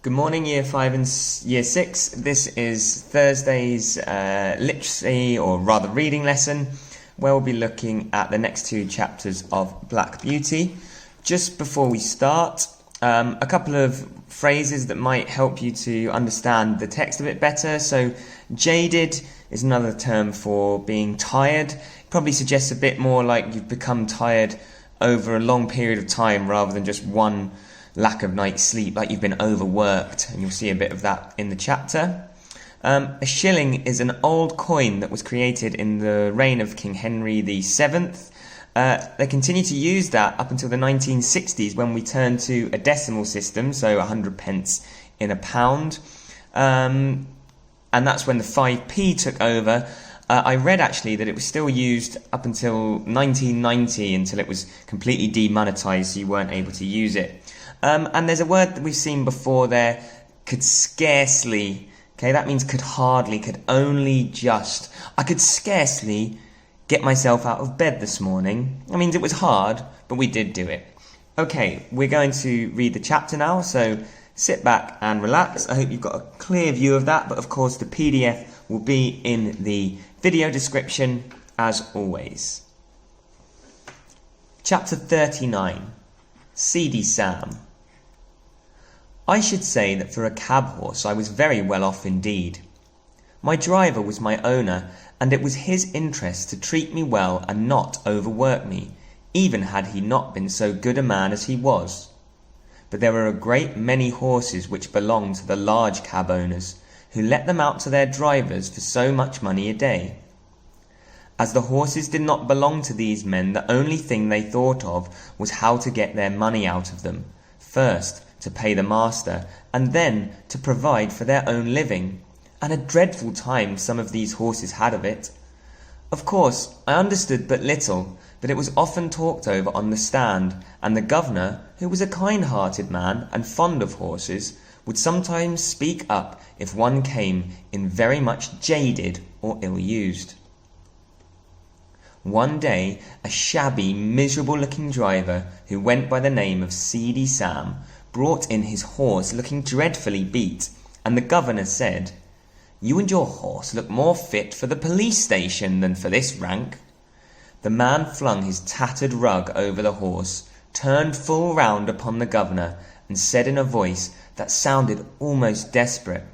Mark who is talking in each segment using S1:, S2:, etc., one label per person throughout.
S1: Good morning, Year 5 and Year 6. This is Thursday's literacy, or rather reading lesson, where we'll be looking at the next two chapters of Black Beauty. Just before we start, a couple of phrases that might help you to understand the text a bit better. So, jaded is another term for being tired. It probably suggests a bit more like you've become tired over a long period of time rather than just one lack of night's sleep, like you've been overworked, and you'll see a bit of that in the chapter. A shilling is an old coin that was created in the reign of King Henry VII. They continued to use that up until the 1960s, when we turned to a decimal system, so 100 pence in a pound. And that's when the 5p took over. I read actually that it was still used up until 1990, until it was completely demonetised, so you weren't able to use it. And there's a word that we've seen before there, could scarcely. Okay, that means could hardly, could only just. I could scarcely get myself out of bed this morning. That means it was hard, but we did do it. Okay, we're going to read the chapter now, so sit back and relax. I hope you've got a clear view of that, but of course the PDF will be in the video description as always. Chapter 39, Seedy Sam. I should say that for a cab horse I was very well off indeed. My driver was my owner, and it was his interest to treat me well and not overwork me, even had he not been so good a man as he was. But there were a great many horses which belonged to the large cab owners, who let them out to their drivers for so much money a day. As the horses did not belong to these men, the only thing they thought of was how to get their money out of them, first to pay the master, and then to provide for their own living, and a dreadful time some of these horses had of it. Of course, I understood but little, but it was often talked over on the stand, and the governor, who was a kind-hearted man and fond of horses, would sometimes speak up if one came in very much jaded or ill-used. One day, a shabby, miserable-looking driver, who went by the name of Seedy Sam, brought in his horse looking dreadfully beat, and the governor said, "You and your horse look more fit for the police station than for this rank." The man flung his tattered rug over the horse, turned full round upon the governor, and said in a voice that sounded almost desperate,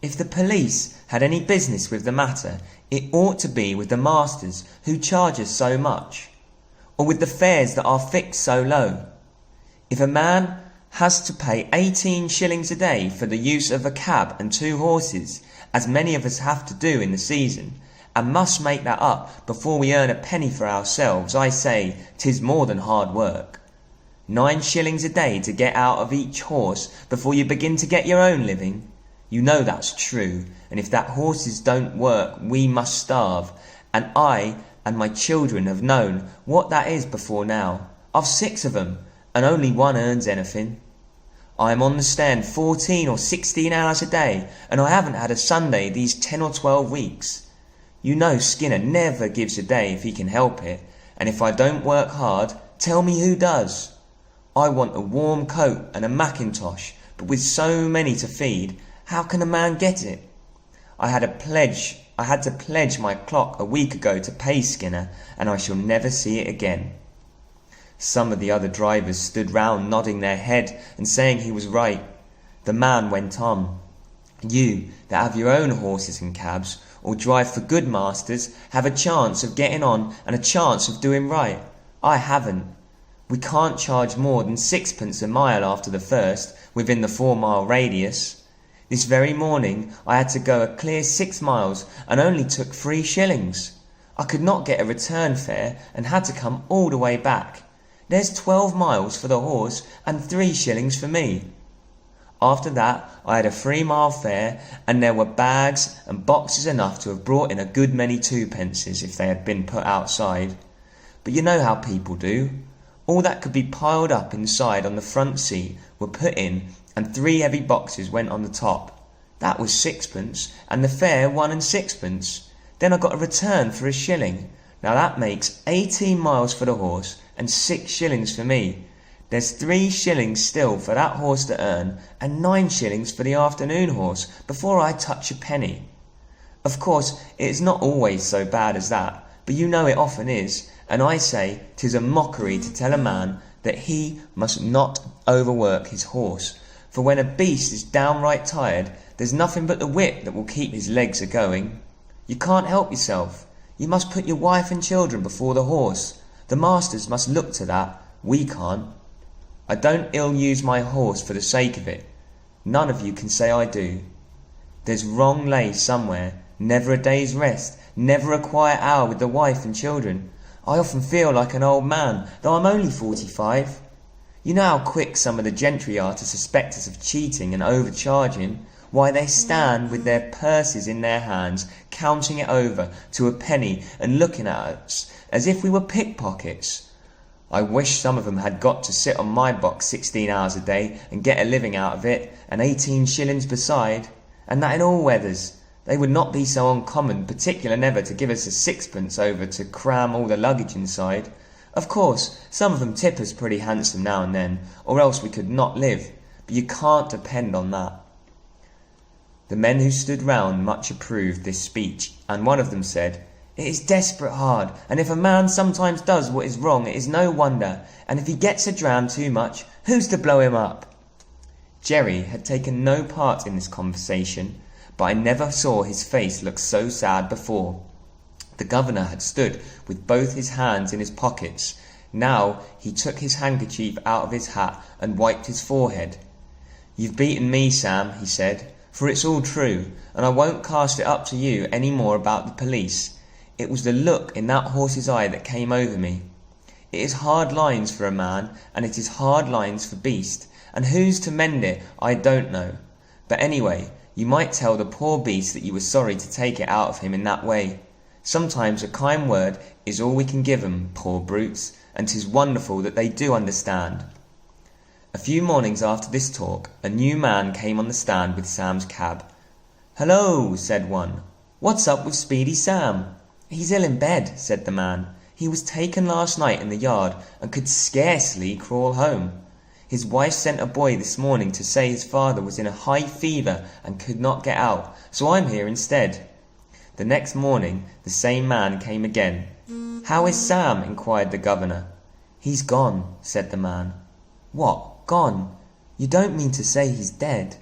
S1: "If the police had any business with the matter, it ought to be with the masters who charge us so much, or with the fares that are fixed so low. If a man has to pay 18 shillings a day for the use of a cab and 2 horses, as many of us have to do in the season, and must make that up before we earn a penny for ourselves, I say 'tis more than hard work. 9 shillings a day to get out of each horse before you begin to get your own living. You know that's true, and if that horses don't work we must starve, and I and my children have known what that is before now. I've 6 of 'em, and only one earns anything. I am on the stand 14 or 16 hours a day, and I haven't had a Sunday these 10 or 12 weeks. You know Skinner never gives a day if he can help it, and if I don't work hard, tell me who does. I want a warm coat and a mackintosh, but with so many to feed, how can a man get it? I had to pledge my clock a week ago to pay Skinner, and I shall never see it again." Some of the other drivers stood round nodding their head and saying he was right. The man went on, "You that have your own horses and cabs, or drive for good masters, have a chance of getting on and a chance of doing right. I haven't. We can't charge more than 6p a mile after the first, within the 4-mile radius. This very morning I had to go a clear 6 miles and only took 3 shillings. I could not get a return fare and had to come all the way back. There's 12 miles for the horse and 3 shillings for me. After that I had a 3-mile fare, and there were bags and boxes enough to have brought in a good many 2pences if they had been put outside. But you know how people do. All that could be piled up inside on the front seat were put in, and 3 heavy boxes went on the top. That was 6p, and the fare 1 and 6p. Then I got a return for a shilling. Now that makes 18 miles for the horse and 6 shillings for me. There's 3 shillings still for that horse to earn, and 9 shillings for the afternoon horse, before I touch a penny. Of course, it is not always so bad as that, but you know it often is, and I say 'tis a mockery to tell a man that he must not overwork his horse, for when a beast is downright tired, there's nothing but the whip that will keep his legs a-going. You can't help yourself. You must put your wife and children before the horse. The masters must look to that. We can't. I don't ill-use my horse for the sake of it. None of you can say I do. There's wrong lay somewhere, never a day's rest, never a quiet hour with the wife and children. I often feel like an old man, though I'm only 45. You know how quick some of the gentry are to suspect us of cheating and overcharging. Why, they stand with their purses in their hands, counting it over to a penny and looking at us as if we were pickpockets. I wish some of them had got to sit on my box 16 hours a day and get a living out of it, and 18 shillings beside, and that in all weathers. They would not be so uncommon, particular never to give us a 6pence over to cram all the luggage inside. Of course, some of them tip us pretty handsome now and then, or else we could not live, but you can't depend on that. The men who stood round much approved this speech, and one of them said, "It is desperate hard, and if a man sometimes does what is wrong, it is no wonder, and if he gets a dram too much, who's to blow him up?" Jerry had taken no part in this conversation, but I never saw his face look so sad before. The governor had stood with both his hands in his pockets. Now he took his handkerchief out of his hat and wiped his forehead. "You've beaten me, Sam," he said, "for it's all true, and I won't cast it up to you any more about the police. It was the look in that horse's eye that came over me. It is hard lines for a man, and it is hard lines for beast, and who's to mend it I don't know. But anyway, you might tell the poor beast that you were sorry to take it out of him in that way. Sometimes a kind word is all we can give 'em, poor brutes, and 'tis wonderful that they do understand." A few mornings after this talk, a new man came on the stand with Sam's cab. "Hello," said one. "What's up with Speedy Sam?" "He's ill in bed," said the man. "He was taken last night in the yard, and could scarcely crawl home. His wife sent a boy this morning to say his father was in a high fever and could not get out, so I'm here instead." The next morning the same man came again. "How is Sam?" inquired the governor. "He's gone," said the man. "What, gone? You don't mean to say he's dead?"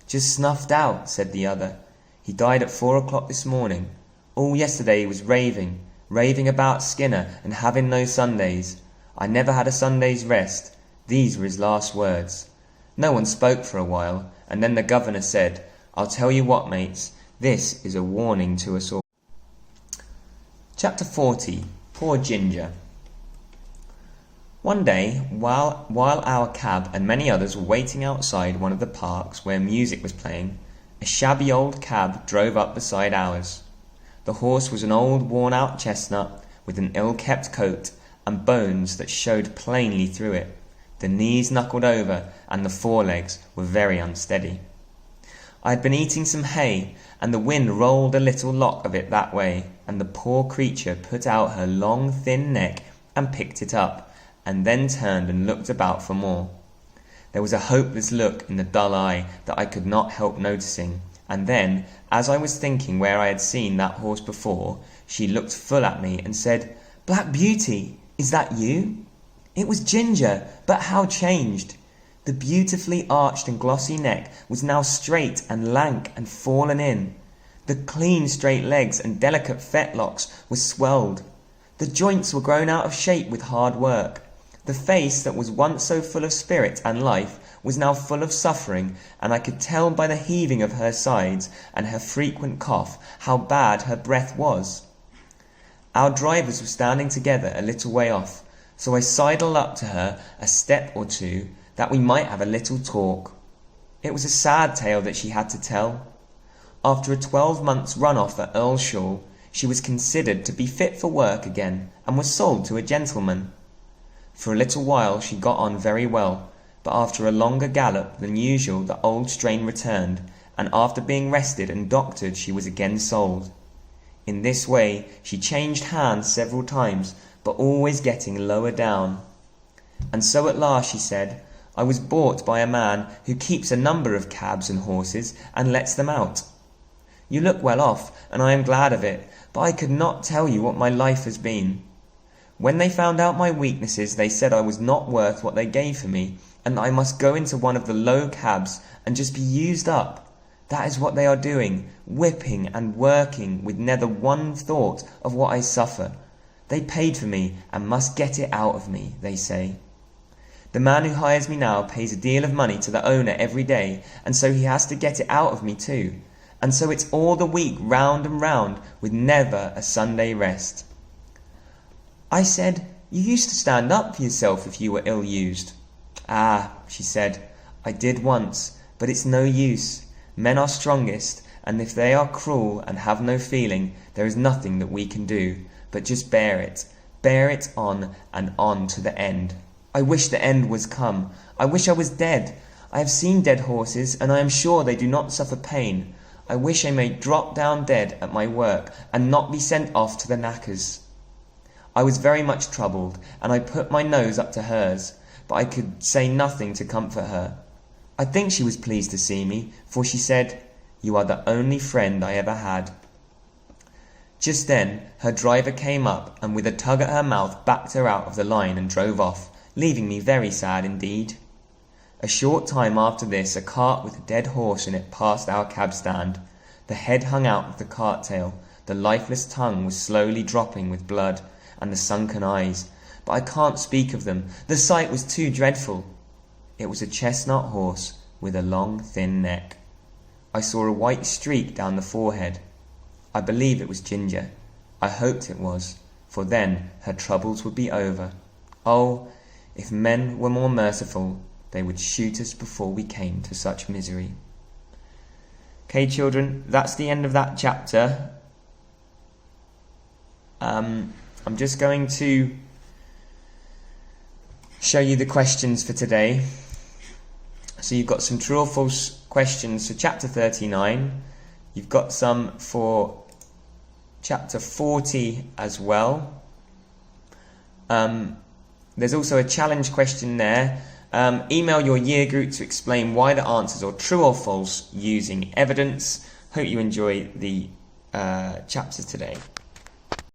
S1: "Just snuffed out," said the other. "He died at 4 o'clock this morning. All yesterday he was raving about Skinner and having no Sundays. I never had a Sunday's rest. These were his last words." No one spoke for a while, and then the governor said, "I'll tell you what, mates, this is a warning to us all." Chapter 40. Poor Ginger. One day, while our cab and many others were waiting outside one of the parks where music was playing, a shabby old cab drove up beside ours. The horse was an old worn-out chestnut with an ill-kept coat and bones that showed plainly through it. The knees knuckled over and the forelegs were very unsteady. I had been eating some hay, and the wind rolled a little lock of it that way, and the poor creature put out her long thin neck and picked it up, and then turned and looked about for more. There was a hopeless look in the dull eye that I could not help noticing, and then, as I was thinking where I had seen that horse before, she looked full at me and said, "Black Beauty, is that you?" It was Ginger, but how changed! The beautifully arched and glossy neck was now straight and lank and fallen in. The clean straight legs and delicate fetlocks were swelled. The joints were grown out of shape with hard work. The face that was once so full of spirit and life was now full of suffering, and I could tell by the heaving of her sides and her frequent cough how bad her breath was. Our drivers were standing together a little way off, so I sidled up to her a step or two that we might have a little talk. It was a sad tale that she had to tell. After a 12 months' run-off at Earlshall, she was considered to be fit for work again and was sold to a gentleman. For a little while she got on very well, but after a longer gallop than usual the old strain returned, and after being rested and doctored she was again sold. In this way she changed hands several times, but always getting lower down. And so at last, she said, I was bought by a man who keeps a number of cabs and horses and lets them out. You look well off, and I am glad of it, but I could not tell you what my life has been. When they found out my weaknesses, they said I was not worth what they gave for me, and I must go into one of the low cabs and just be used up. That is what they are doing, whipping and working with never one thought of what I suffer. They paid for me and must get it out of me, they say. The man who hires me now pays a deal of money to the owner every day, and so he has to get it out of me too. And so it's all the week round and round, with never a Sunday rest. I said, you used to stand up for yourself if you were ill-used. Ah, she said, I did once, but it's no use. Men are strongest, and if they are cruel and have no feeling, there is nothing that we can do, but just bear it on and on to the end. I wish the end was come. I wish I was dead. I have seen dead horses, and I am sure they do not suffer pain. I wish I may drop down dead at my work, and not be sent off to the knackers. I was very much troubled, and I put my nose up to hers, but I could say nothing to comfort her. I think she was pleased to see me, for she said, You are the only friend I ever had. Just then her driver came up, and with a tug at her mouth backed her out of the line and drove off, leaving me very sad indeed. A short time after this, a cart with a dead horse in it passed our cab stand. The head hung out of the cart tail, the lifeless tongue was slowly dropping with blood, and the sunken eyes, but I can't speak of them, the sight was too dreadful. It was a chestnut horse with a long thin neck. I saw a white streak down the forehead. I believe it was Ginger. I hoped it was, for then her troubles would be over. Oh, if men were more merciful, they would shoot us before we came to such misery. Okay, children, that's the end of that chapter. I'm just going to show you the questions for today. So you've got some true or false questions for chapter 39. You've got some for chapter 40 as well. There's also a challenge question there. Email your year group to explain why the answers are true or false using evidence. Hope you enjoy the chapters today.